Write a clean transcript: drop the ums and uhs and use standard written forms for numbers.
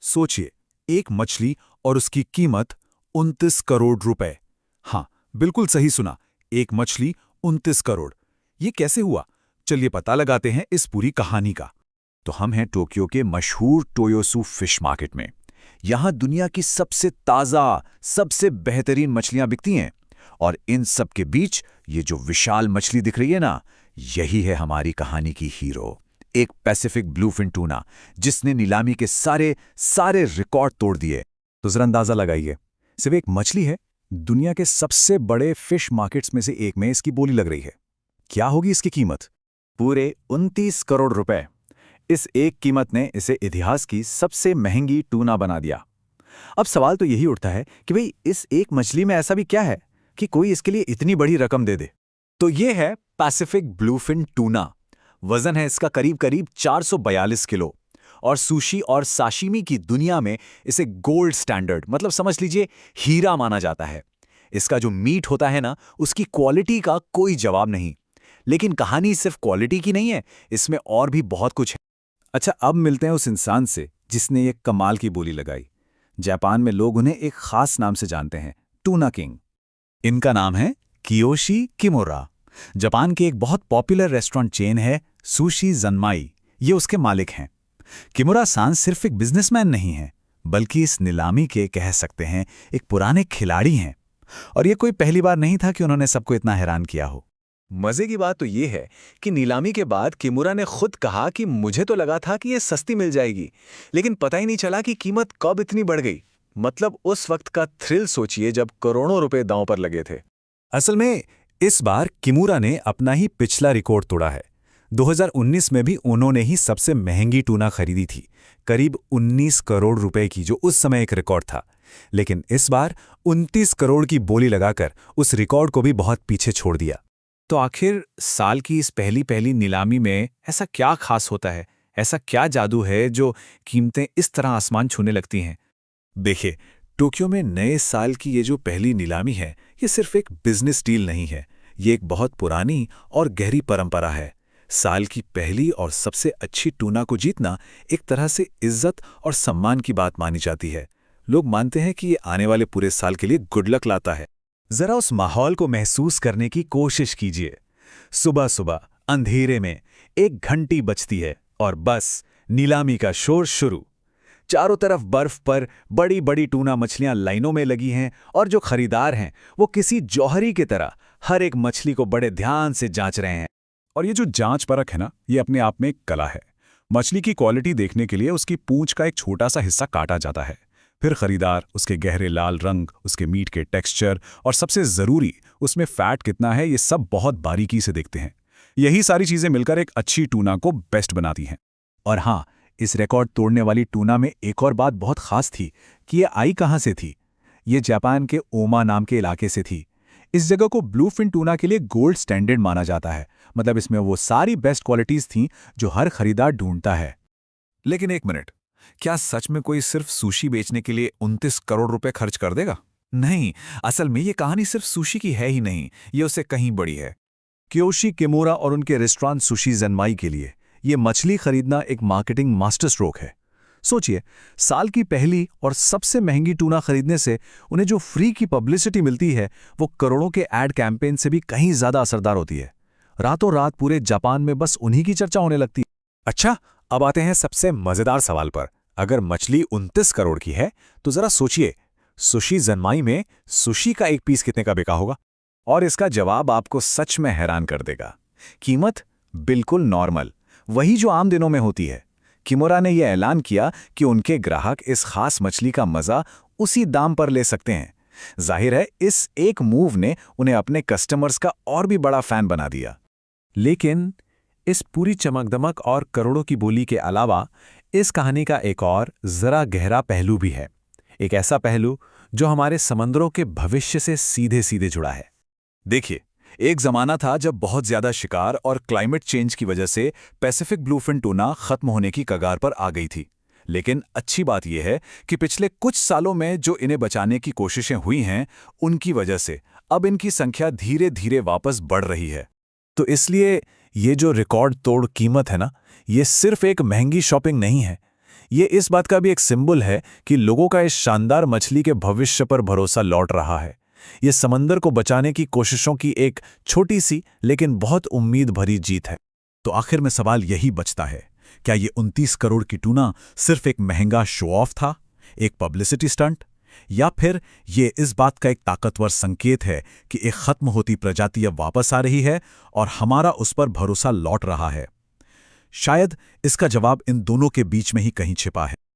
सोचिए, एक मछली और उसकी कीमत 29 करोड़ रुपए। हाँ, बिल्कुल सही सुना, एक मछली 29 करोड़। ये कैसे हुआ? चलिए पता लगाते हैं इस पूरी कहानी का। तो हम हैं टोक्यो के मशहूर टोयोसू फिश मार्केट में। यहाँ दुनिया की सबसे ताज़ा, सबसे बेहतरीन मछलियाँ बिकती हैं। और इन सब के बीच ये जो विशाल मछली दिख रही है ना, यही है हमारी कहानी की हीरो। एक पैसिफिक ब्लूफिन टूना, जिसने नीलामी के सारे सारे रिकॉर्ड तोड़ दिए। तो जरा अंदाजा लगाइए, सिर्फ एक मछली है, दुनिया के सबसे बड़े फिश मार्केट्स में से एक में इसकी बोली लग रही है। क्या होगी इसकी कीमत? पूरे 29 करोड़ रुपए। इस एक कीमत ने इसे इतिहास की सबसे महंगी टूना बना दिया। अब सवाल तो यही उठता है कि भाई इस एक मछली में ऐसा भी क्या है कि कोई इसके लिए इतनी बड़ी रकम दे दे। तो ये है पैसिफिक ब्लूफिन टूना। वजन है इसका करीब करीब 442 किलो। और सुशी और साशिमी की दुनिया में इसे गोल्ड स्टैंडर्ड, मतलब समझ लीजिए हीरा माना जाता है। इसका जो मीट होता है ना, उसकी क्वालिटी का कोई जवाब नहीं। लेकिन कहानी सिर्फ क्वालिटी की नहीं है, इसमें और भी बहुत कुछ है। अच्छा, अब मिलते हैं उस इंसान से जिसने ये कमाल की बोली लगाई। जापान में लोग उन्हें एक खास नाम से जानते हैं, टूना किंग। इनका नाम है कियोशी किमुरा। जापान के एक बहुत पॉपुलर रेस्टोरेंट चेन है सुशी ज़न्माई, ये उसके मालिक हैं। किमुरा-सान सिर्फ एक बिजनेसमैन नहीं है, बल्कि इस नीलामी के कह सकते हैं एक पुराने खिलाड़ी हैं। और ये कोई पहली बार नहीं था कि उन्होंने सबको इतना हैरान किया हो। मजे की बात तो ये है कि नीलामी के बाद किमुरा ने खुद कहा कि मुझे तो लगा था कि ये सस्ती मिल जाएगी, लेकिन पता ही नहीं चला कि कीमत कब इतनी बढ़ गई। मतलब उस वक्त का थ्रिल सोचिए जब करोड़ों रुपए दांव पर लगे थे। असल में इस बार किमुरा ने अपना ही पिछला रिकॉर्ड तोड़ा है। 2019 में भी उन्होंने ही सबसे महंगी टूना खरीदी थी, करीब 19 करोड़ रुपए की, जो उस समय एक रिकॉर्ड था। लेकिन इस बार 29 करोड़ की बोली लगाकर उस रिकॉर्ड को भी बहुत पीछे छोड़ दिया। तो आखिर साल की इस पहली पहली नीलामी में ऐसा क्या खास होता है? ऐसा क्या जादू है जो कीमतें इस तरह आसमान छूने लगती हैं? देखिए, टोक्यो में नए साल की ये जो पहली नीलामी है, ये सिर्फ एक बिजनेस डील नहीं है। ये एक बहुत पुरानी और गहरी परंपरा है। साल की पहली और सबसे अच्छी टूना को जीतना एक तरह से इज्जत और सम्मान की बात मानी जाती है। लोग मानते हैं कि ये आने वाले पूरे साल के लिए गुड लक लाता है। जरा उस माहौल को महसूस करने की कोशिश कीजिए। सुबह सुबह अंधेरे में एक घंटी बजती है और बस नीलामी का शोर शुरू। चारों तरफ बर्फ पर बड़ी बड़ी टूना मछलियां लाइनों में लगी हैं और जो खरीदार हैं वो किसी जौहरी की तरह हर एक मछली को बड़े ध्यान से जांच रहे हैं। और ये जो जांच परख है ना, ये अपने आप में एक कला है। मछली की क्वालिटी देखने के लिए उसकी पूंछ का एक छोटा सा हिस्सा काटा जाता है। फिर खरीदार उसके गहरे लाल रंग, उसके मीट के टेक्सचर और सबसे ज़रूरी उसमें फैट कितना है, ये सब बहुत बारीकी से देखते हैं। यही सारी चीज़ें मिलकर एक अच्छी टूना को बेस्ट बनाती हैं। और हाँ, इस रिकॉर्ड तोड़ने वाली टूना में एक और बात बहुत खास थी कि ये आई कहाँ से थी। ये जापान के ओमा नाम के इलाके से थी। इस जगह को ब्लूफिन टूना के लिए गोल्ड स्टैंडर्ड माना जाता है। मतलब इसमें वो सारी बेस्ट क्वालिटीज़ थीं जो हर खरीदार ढूंढता है। लेकिन एक मिनट, क्या सच में कोई सिर्फ सुशी बेचने के लिए 29 करोड़ रुपए खर्च कर देगा? नहीं, असल में ये कहानी सिर्फ सुशी की है ही नहीं, ये उससे कहीं बड़ी है। कियोशी किमुरा और उनके रेस्टोरेंट सुशी ज़न्माई के लिए ये मछली खरीदना एक मार्केटिंग मास्टर स्ट्रोक है। सोचिए, साल की पहली और सबसे महंगी टूना खरीदने से उन्हें जो फ्री की पब्लिसिटी मिलती है, वो करोड़ों के एड कैंपेन से भी कहीं ज़्यादा असरदार होती है। रातों रात पूरे जापान में बस उन्हीं की चर्चा होने लगती है। अच्छा, अब आते हैं सबसे मज़ेदार सवाल पर। अगर मछली 29 करोड़ की है, तो ज़रा सोचिए, सुशी ज़न्माई में सुशी का एक पीस कितने का बिका होगा? और इसका जवाब आपको सच में हैरान कर देगा। कीमत बिल्कुल नॉर्मल, वही जो आम दिनों में होती है। किमुरा ने यह ऐलान किया कि उनके ग्राहक इस खास मछली का मजा उसी दाम पर ले सकते हैं। जाहिर है, इस एक मूव ने उन्हें अपने कस्टमर्स का और भी बड़ा फैन बना दिया। लेकिन इस पूरी चमकदमक और करोड़ों की बोली के अलावा इस कहानी का एक और जरा गहरा पहलू भी है। एक ऐसा पहलू जो हमारे समंदरों के भविष्य से सीधे सीधे जुड़ा है। देखिए, एक जमाना था जब बहुत ज्यादा शिकार और क्लाइमेट चेंज की वजह से पैसिफिक ब्लूफिन टूना खत्म होने की कगार पर आ गई थी। लेकिन अच्छी बात यह है कि पिछले कुछ सालों में जो इन्हें बचाने की कोशिशें हुई हैं, उनकी वजह से अब इनकी संख्या धीरे धीरे वापस बढ़ रही है। तो इसलिए ये जो रिकॉर्ड तोड़ कीमत है ना, ये सिर्फ एक महंगी शॉपिंग नहीं है, ये इस बात का भी एक सिंबल है कि लोगों का इस शानदार मछली के भविष्य पर भरोसा लौट रहा है। ये समंदर को बचाने की कोशिशों की एक छोटी सी लेकिन बहुत उम्मीद भरी जीत है। तो आखिर में सवाल यही बचता है, क्या ये 29 करोड़ की टूना सिर्फ एक महंगा शो ऑफ था, एक पब्लिसिटी स्टंट, या फिर ये इस बात का एक ताकतवर संकेत है कि एक खत्म होती प्रजाति अब वापस आ रही है और हमारा उस पर भरोसा लौट रहा है? शायद इसका जवाब इन दोनों के बीच में ही कहीं छिपा है।